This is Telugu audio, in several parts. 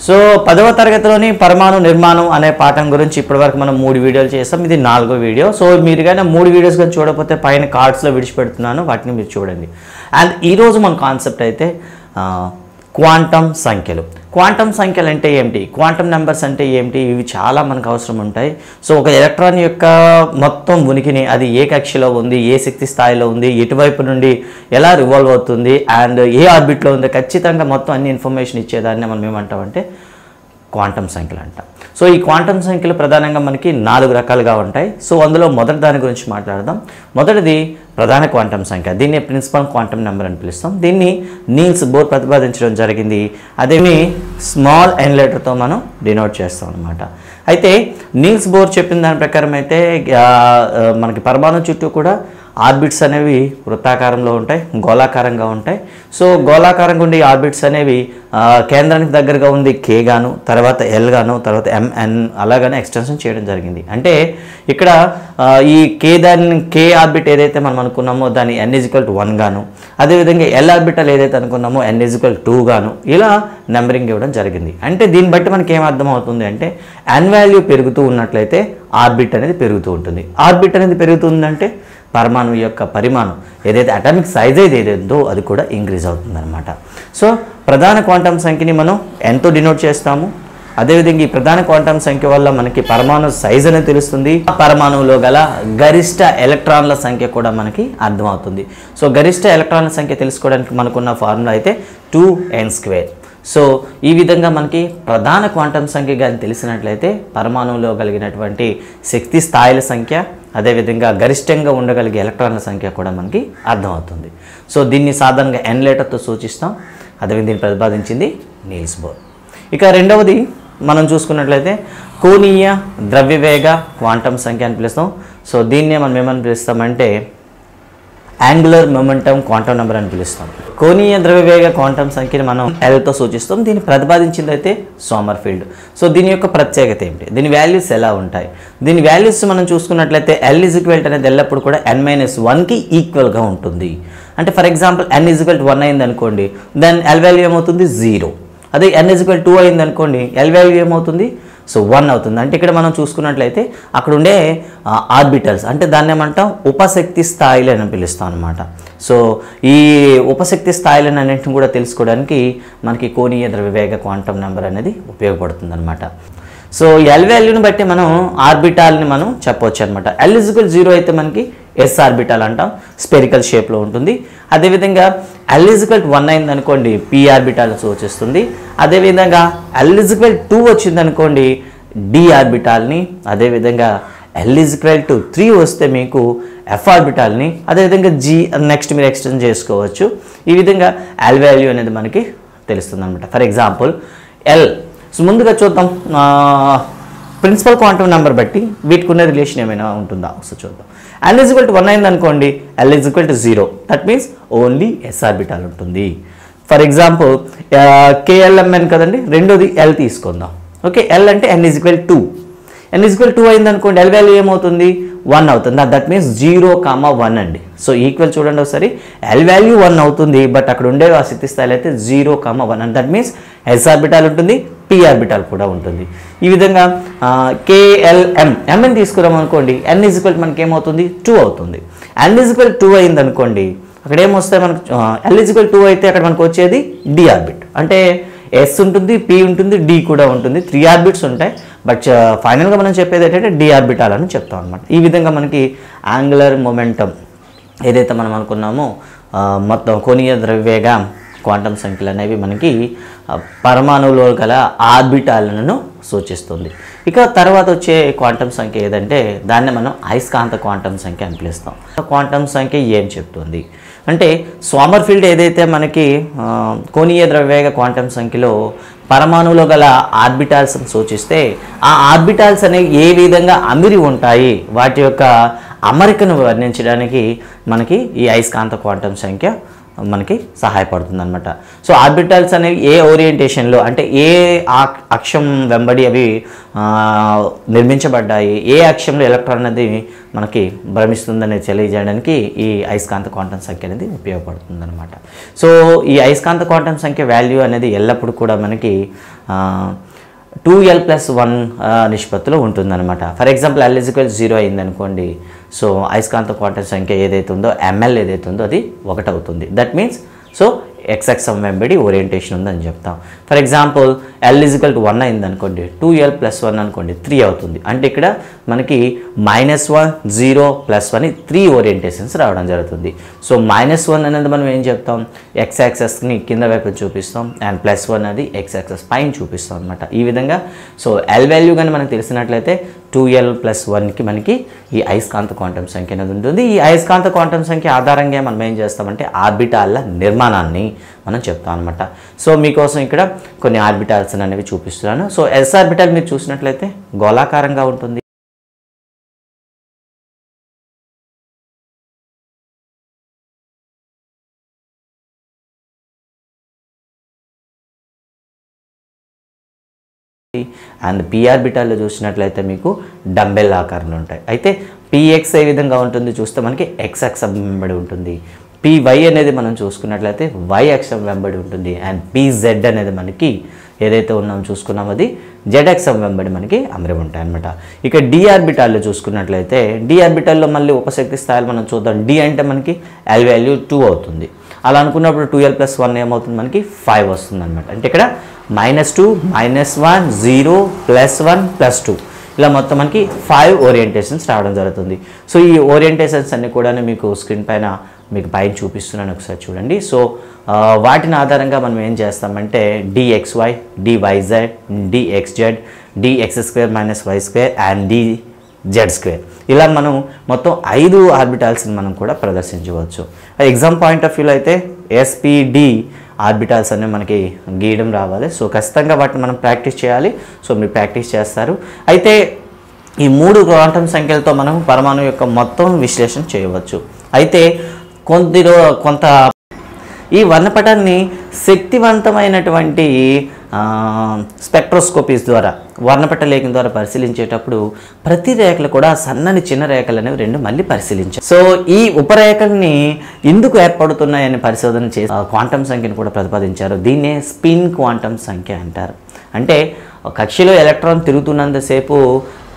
సో 10వ తరగతిలోని పరమాణు నిర్మాణం అనే పాఠం గురించి ఇప్పటివరకు మనం 3 వీడియోలు చేస్తాం. ఇది 4వ వీడియో. సో మీరు కానీ 3 వీడియోస్ కానీ చూడకపోతే పైన కార్డ్స్లో విడిచిపెడుతున్నాను, వాటిని మీరు చూడండి. అండ్ ఈరోజు మన కాన్సెప్ట్ అయితే క్వాంటమ్ సంఖ్యలు. క్వాంటమ్ సంఖ్యలు అంటే ఏమిటి, క్వాంటమ్ నెంబర్స్ అంటే ఏమిటి, ఇవి చాలా మనకు అవసరం ఉంటాయి. సో ఒక ఎలక్ట్రాన్ యొక్క మొత్తం ఉనికిని, అది ఏ కక్షలో ఉంది, ఏ శక్తి స్థాయిలో ఉంది, ఎటువైపు నుండి ఎలా రివాల్వ్ అవుతుంది, అండ్ ఏ ఆర్బిట్లో ఉంది, ఖచ్చితంగా మొత్తం అన్ని ఇన్ఫర్మేషన్ ఇచ్చేదాన్ని మనం ఏమంటామంటే క్వాంటమ్ సంఖ్యలు అంటాం. సో ఈ క్వాంటమ్ సంఖ్యలు ప్రధానంగా మనకి 4 రకాలుగా ఉంటాయి. సో అందులో మొదటి దాని గురించి మాట్లాడదాం. మొదటిది ప్రధాన క్వాంటమ్ సంఖ్య, దీన్ని ప్రిన్సిపల్ క్వాంటమ్ నెంబర్ అని పిలుస్తాం. దీన్ని నీల్స్ బోర్ ప్రతిపాదించడం జరిగింది. అదేమి స్మాల్ ఎన్ లెటర్తో మనం డినోట్ చేస్తాం అనమాట. అయితే నీల్స్ బోర్ చెప్పిన దాని ప్రకారం అయితే మనకి పరమాణు చుట్టూ కూడా ఆర్బిట్స్ అనేవి వృత్తాకారంలో ఉంటాయి, గోళాకారంగా ఉంటాయి. సో గోళాకారంగా ఉండే ఆర్బిట్స్ అనేవి కేంద్రానికి దగ్గరగా ఉంది కే గాను, తర్వాత ఎల్ గాను, తర్వాత ఎంఎన్ అలాగనే ఎక్స్టెన్షన్ చేయడం జరిగింది. అంటే ఇక్కడ ఈ కే ఆర్బిట్ ఏదైతే మనం అనుకున్నామో దాన్ని n=1 గాను, అదేవిధంగా ఎల్ ఆర్బిటల్ ఏదైతే అనుకున్నామో n=2 గాను ఇలా నెంబరింగ్ ఇవ్వడం జరిగింది. అంటే దీన్ని బట్టి మనకి ఏం అర్థం అవుతుంది అంటే n వాల్యూ పెరుగుతూ ఉన్నట్లయితే ఆర్బిట్ అనేది పెరుగుతూ ఉంటుంది. ఆర్బిట్ అనేది పెరుగుతుందంటే పరమాణువు యొక్క పరిమాణం ఏదైతే అటామిక్ సైజ్ ఏదైతుందో అది కూడా ఇంక్రీజ్ అవుతుందన్నమాట. సో ప్రధాన క్వాంటమ్ సంఖ్యని మనం ఎంతో డినోట్ చేస్తాము. అదేవిధంగా ఈ ప్రధాన క్వాంటమ్ సంఖ్య వల్ల మనకి పరమాణు సైజ్ అనేది తెలుస్తుంది. పరమాణువులో గల గరిష్ట ఎలక్ట్రాన్ల సంఖ్య కూడా మనకి అర్థమవుతుంది. సో గరిష్ట ఎలక్ట్రాన్ల సంఖ్య తెలుసుకోవడానికి మనకున్న ఫార్ములా అయితే 2n². సో ఈ విధంగా మనకి ప్రధాన క్వాంటమ్ సంఖ్య కానీ తెలిసినట్లయితే పరమాణువులో కలిగినటువంటి శక్తి స్థాయిల సంఖ్య, అదేవిధంగా గరిష్టంగా ఉండగలిగే ఎలక్ట్రాన్ల సంఖ్య కూడా మనకి అర్థమవుతుంది. సో దీన్ని సాధారణంగా n లెటర్తో సూచిస్తాం. అదేవిధంగా దీన్ని ప్రతిపాదించింది నీల్స్ బోర్. ఇక రెండవది మనం చూసుకున్నట్లయితే కోణీయ ద్రవ్యవేగ క్వాంటమ్ సంఖ్య అని పిలుస్తాం. సో దీన్నే మనం ఏమని పిలుస్తామంటే యాంగులర్ మొమెంటమ్ క్వాంటమ్ నెంబర్ అని పిలుస్తాం. కోణీయ ద్రవ్యవేగ క్వాంటమ్ సంఖ్యని మనం ఎల్తో సూచిస్తాం. దీన్ని ప్రతిపాదించింది అయితే సోమర్ఫీల్డ్. సో దీని యొక్క ప్రత్యేకత ఏమిటి, దీని వాల్యూస్ ఎలా ఉంటాయి, దీని వాల్యూస్ మనం చూసుకున్నట్లయితే L= అనేది ఎల్లప్పుడు కూడా n-1కి ఈక్వల్గా ఉంటుంది. అంటే ఫర్ ఎగ్జాంపుల్ n=1 అయింది అనుకోండి, దెన్ L వాల్యూ ఏమవుతుంది 0. అదే n=2 అయింది అనుకోండి, L వాల్యూ ఏమవుతుంది సో 1 అవుతుంది. అంటే ఇక్కడ మనం చూసుకున్నట్లయితే అక్కడ ఉండే ఆర్బిటల్స్ అంటే దాన్ని ఏమంటాం ఉపశక్తి స్థాయిలు అని పిలుస్తాం అనమాట. సో ఈ ఉపశక్తి స్థాయిలను అన్నింటిని కూడా తెలుసుకోవడానికి మనకి కోణీయ ద్రవ్యవేగ క్వాంటమ్ నెంబర్ అనేది ఉపయోగపడుతుంది అనమాట. సో L వాల్యూని బట్టి మనం ఆర్బిటాల్ని మనం చెప్పవచ్చు అనమాట. L=0 అయితే మనకి S ఆర్బిటాల్ అంటాం, స్పెరికల్ షేప్లో ఉంటుంది. అదేవిధంగా L=1 అయింది అనుకోండి P ఆర్బిటాల్ సూచిస్తుంది. అదేవిధంగా L=2 వచ్చింది అనుకోండి D ఆర్బిటాల్ని, అదేవిధంగా L=3 వస్తే మీకు F ఆర్బిటాల్ని, అదేవిధంగా G నెక్స్ట్ మీరు ఎక్స్టెండ్ చేసుకోవచ్చు. ఈ విధంగా L వాల్యూ అనేది మనకి తెలుస్తుంది అనమాట. For example L. సో ముందుగా చూద్దాం ప్రిన్సిపల్ క్వాంటమ్ నెంబర్ బట్టి వీటికి ఉన్న రిలేషన్ ఏమైనా ఉంటుందా ఒకసారి చూద్దాం. L=1 అయింది అనుకోండి L=0, that means only S orbital ఉంటుంది. ఫర్ ఎగ్జాంపుల్ KLMN కదండి, రెండోది L తీసుకుందాం. ఓకే, L అంటే n=2. n=2 అయింది అనుకోండి L వాల్యూ ఏమవుతుంది 1 అవుతుంది. దట్ మీన్స్ 0,1 అండి. సో ఈక్వల్ చూడండి ఒకసారి, L వాల్యూ 1 అవుతుంది, బట్ అక్కడ ఉండే ఆ శక్తి స్థాయిలో అయితే 0,1 and that means S orbital ఉంటుంది, P ఆర్బిటాల్ కూడా ఉంటుంది. ఈ విధంగా KLM MN తీసుకున్నాం అనుకోండి n= మనకి ఏమవుతుంది 2 అవుతుంది. n=2 అయింది అనుకోండి అక్కడ ఏమొస్తాయి మనకు L=2 అయితే అక్కడ మనకు వచ్చేది D ఆర్బిట్. అంటే S ఉంటుంది, P ఉంటుంది, D కూడా ఉంటుంది, 3 ఆర్బిట్స్ ఉంటాయి. బట్ ఫైనల్గా మనం చెప్పేది ఏంటంటే D ఆర్బిటాల్ అని చెప్తాం అనమాట. ఈ విధంగా మనకి యాంగులర్ మొమెంటమ్ ఏదైతే మనం అనుకున్నామో మొత్తం కోణీయ ద్రవ్యవేగ క్వాంటమ్ సంఖ్యలు అనేవి మనకి పరమాణువులో గల ఆర్బిటాలను సూచిస్తుంది. ఇక తర్వాత వచ్చే క్వాంటమ్ సంఖ్య ఏదంటే దాన్ని మనం అయస్కాంత క్వాంటమ్ సంఖ్య అని పిలుస్తాం. క్వాంటమ్ సంఖ్య ఏం చెప్తుంది అంటే సోమర్ఫీల్డ్ ఏదైతే మనకి కోణీయ ద్రవ్యవేగ క్వాంటమ్ సంఖ్యలో పరమాణువులో గల ఆర్బిటాల్స్ సూచిస్తే ఆ ఆర్బిటాల్స్ అనేవి ఏ విధంగా అమిరి ఉంటాయి, వాటి యొక్క అమరికను వర్ణించడానికి మనకి ఈ అయస్కాంత క్వాంటమ్ సంఖ్య మనకి సహాయపడుతుంది అనమాట. సో ఆర్బిటాల్స్ అనేవి ఏ ఓరియంటేషన్లో అంటే ఏ అక్షం వెంబడి అవి నిర్మించబడ్డాయి, ఏ అక్షంలో ఎలక్ట్రాన్ అనేది మనకి భ్రమిస్తుందనేది తెలియజేయడానికి ఈ అయస్కాంత క్వాంటం సంఖ్య అనేది ఉపయోగపడుతుంది అనమాట. సో ఈ అయస్కాంత క్వాంటం సంఖ్య వాల్యూ అనేది ఎల్లప్పుడూ కూడా మనకి 2l+1 నిష్పత్తిలో ఉంటుందన్నమాట. ఫర్ ఎగ్జాంపుల్ l = 0 అయిందనుకోండి, సో అయస్కాంత క్వాంటం సంఖ్య ఏదైతే ఉందో ml ఏదైతే ఉందో అది 1 అవుతుంది. దట్ మీన్స్ సో x అక్షం వెంబడి ఓరియంటేషన్ ఉందని చెప్తాం. ఫర్ ఎగ్జాంపుల్ l = 1 అయిందనుకోండి, 2l+1 అనుకోండి 3 అవుతుంది. అంటే ఇక్కడ మనకి -1 0 +1 3 ఓరియంటేషన్స్ రావడం జరుగుతుంది. సో -1 అనేది మనం ఏం చెప్తాం, x యాక్సెస్ని కింద వైపు చూపిస్తాం అండ్ +1 అది x యాక్సెస్ పైన చూపిస్తాం అనమాట. ఈ విధంగా సో l వాల్యూ కానీ మనకు తెలిసినట్లయితే 2l+1కి మనకి ఈ అయస్కాంత క్వాంటం సంఖ్య అనేది ఉంటుంది. ఈ అయస్కాంత క్వాంటం సంఖ్య ఆధారంగా మనం ఏం చేస్తామంటే ఆర్బిటాల్ల నిర్మాణాన్ని మనం చెప్తాం అనమాట. సో మీకోసం ఇక్కడ కొన్ని ఆర్బిటాల్స్ అనేవి చూపిస్తున్నాను. సో s ఆర్బిటాల్ మీరు చూసినట్లయితే గోళాకారంగా ఉంటుంది. అండ్ p ఆర్బిటాల్లో చూసినట్లయితే మీకు డంబెల్ ఆకారంలో ఉంటాయి. అయితే px ఏ విధంగా ఉంటుంది చూస్తే మనకి x అక్షం వెంబడి ఉంటుంది. py అనేది మనం చూసుకున్నట్లయితే y అక్షం వెంబడి ఉంటుంది. అండ్ pz అనేది మనకి ఏదైతే ఉన్నామో చూసుకున్నాం అది z అక్షం వెంబడి మనకి అమరి ఉంటాయి అనమాట. ఇక d ఆర్బిటాల్లో చూసుకున్నట్లయితే d ఆర్బిటాల్లో మళ్ళీ ఉపశక్తి స్థాయిలు మనం చూద్దాం. d అంటే మనకి l వాల్యూ 2 అవుతుంది. అలా అనుకున్నప్పుడు 2l+1 ఏమవుతుంది, మనకి 5 వస్తుంది అనమాట. అంటే ఇక్కడ -2 -1 0 +1 +2 ఇలా మొత్తం మనకి 5 ఓరియంటేషన్స్ రావడం జరుగుతుంది. సో ఈ ఓరియంటేషన్స్ అన్ని కూడా మీకు స్క్రీన్ పైన మీకు పైన చూపిస్తున్నాను, ఒకసారి చూడండి. సో వాటిని ఆధారంగా మనం ఏం చేస్తామంటే dxy dyz dxz dx² - y² and dz² ఇలా మనం మొత్తం 5 ఆర్బిటాల్స్ని మనం కూడా ప్రదర్శించవచ్చు. ఎగ్జామ్ పాయింట్ ఆఫ్ వ్యూలో అయితే SPD ఆర్బిటాల్స్ అనేవి మనకి గీయడం రావాలి. సో ఖచ్చితంగా వాటిని మనం ప్రాక్టీస్ చేయాలి. సో మీరు ప్రాక్టీస్ చేస్తారు. అయితే ఈ 3 క్వాంటం సంఖ్యలతో మనం పరమాణు యొక్క మొత్తం విశ్లేషణ చేయవచ్చు. అయితే కొంత ఈ వర్ణపటాన్ని శక్తివంతమైనటువంటి స్పెక్ట్రోస్కోపీస్ ద్వారా వర్ణపట లేఖం ద్వారా పరిశీలించేటప్పుడు ప్రతి రేఖలు కూడా సన్నని చిన్న రేఖలు అనేవి 2 మళ్ళీ పరిశీలించారు. సో ఈ ఉపరేఖల్ని ఎందుకు ఏర్పడుతున్నాయని పరిశోధన చేసి క్వాంటం సంఖ్యను కూడా ప్రతిపాదించారు. దీన్నే స్పిన్ క్వాంటం సంఖ్య అంటారు. అంటే కక్షలో ఎలక్ట్రాన్ తిరుగుతున్నంతసేపు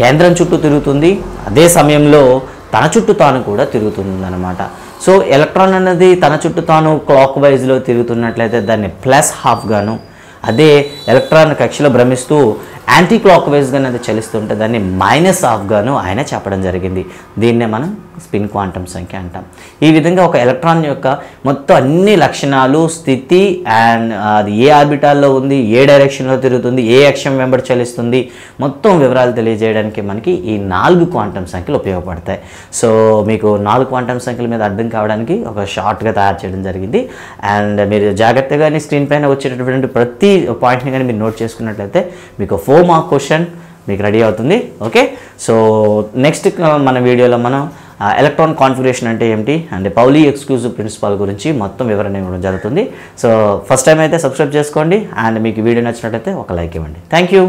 కేంద్రం చుట్టూ తిరుగుతుంది, అదే సమయంలో తన చుట్టూ తాను కూడా తిరుగుతుంది అన్నమాట. సో ఎలక్ట్రాన్ అనేది తన చుట్టూ తాను క్లాక్ వైజ్లో తిరుగుతున్నట్లయితే దాన్ని +12 గాను, అదే ఎలక్ట్రాన్ కక్షలో భ్రమిస్తూ యాంటీ క్లాక్ వైజ్గా అనేది చలిస్తుంటే దాన్ని -12 గాను ఆయన చెప్పడం జరిగింది. దీన్నే మనం స్పిన్ క్వాంటం సంఖ్య అంటాం. ఈ విధంగా ఒక ఎలక్ట్రాన్ యొక్క మొత్తం అన్ని లక్షణాలు, స్థితి అండ్ అది ఏ ఆర్బిటాల్లో ఉంది, ఏ డైరెక్షన్లో తిరుగుతుంది, ఏ అక్షం వెంబడి చలిస్తుంది, మొత్తం వివరాలు తెలియజేయడానికి మనకి ఈ 4 క్వాంటం సంఖ్యలు ఉపయోగపడతాయి. సో మీకు 4 క్వాంటం సంఖ్యల మీద అర్థం కావడానికి ఒక షార్ట్గా తయారు చేయడం జరిగింది. అండ్ మీరు జాగ్రత్తగా స్క్రీన్ పైన వచ్చేటటువంటి ప్రతి పాయింట్ని కానీ మీరు నోట్ చేసుకున్నట్లయితే మీకు 4 మార్క్ క్వశ్చన్ మీకు రెడీ అవుతుంది. ఓకే, సో నెక్స్ట్ మన వీడియోలో మనం ఎలక్ట్రాన్ కాన్ఫిగరేషన్ అంటే ఏమిటి అండ్ పౌలీ ఎక్స్క్లూజివ్ ప్రిన్సిపల్ గురించి మొత్తం వివరణ ఇవ్వడం జరుగుతుంది. సో ఫస్ట్ టైం అయితే సబ్స్క్రైబ్ చేసుకోండి అండ్ మీకు వీడియో నచ్చినట్లయితే ఒక లైక్ ఇవ్వండి. Thank you.